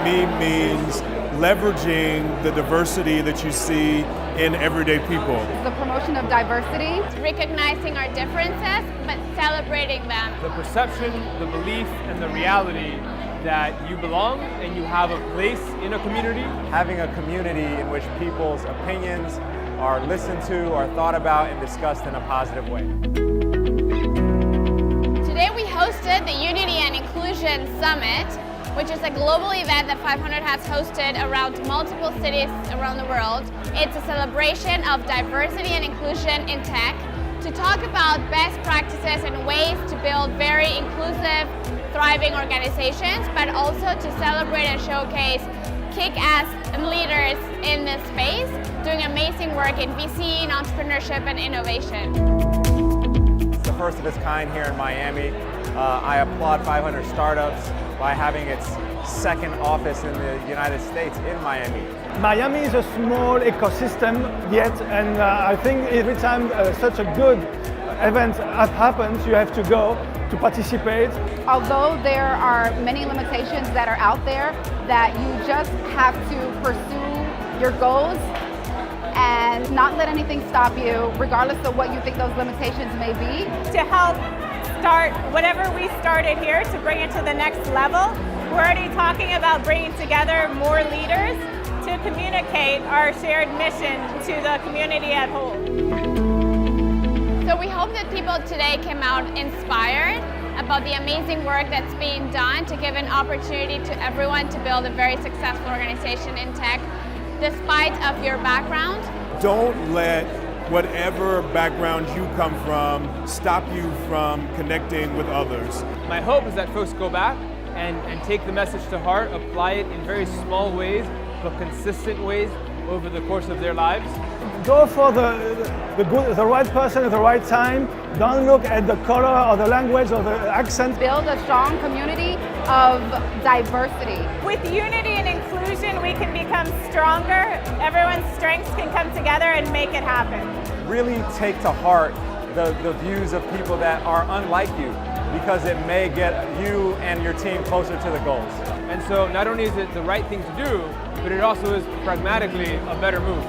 me means leveraging the diversity that you see in everyday people. The promotion of diversity. Recognizing our differences, but celebrating them. The perception, the belief, and the reality that you belong and you have a place in a community. Having a community in which people's opinions are listened to, are thought about, and discussed in a positive way. Today we hosted the Unity and Inclusion Summit, which is a global event that 500 has hosted around multiple cities around the world. It's a celebration of diversity and inclusion in tech to talk about best practices and ways to build very inclusive, thriving organizations, but also to celebrate and showcase kick-ass leaders in this space doing amazing work in VC, in entrepreneurship, and innovation. It's the first of its kind here in Miami. I applaud 500 Startups by having its second office in the United States in Miami. Miami is a small ecosystem yet, and I think every time such a good event happens, you have to go to participate. Although there are many limitations that are out there, that you just have to pursue your goals and not let anything stop you, regardless of what you think those limitations may be. To help start whatever we started here, to bring it to the next level, we're already talking about bringing together more leaders to communicate our shared mission to the community at whole. So we hope that people today came out inspired about the amazing work that's being done to give an opportunity to everyone to build a very successful organization in tech, despite of your background. Don't let whatever background you come from stop you from connecting with others. My hope is that folks go back and take the message to heart, apply it in very small ways, but consistent ways over the course of their lives. Go for the right person at the right time. Don't look at the color or the language or the accent. Build a strong community of diversity. With unity and inclusion, we can become stronger. Everyone's strengths can come together and make it happen. Really take to heart the views of people that are unlike you, because it may get you and your team closer to the goals. And so not only is it the right thing to do, but it also is pragmatically a better move.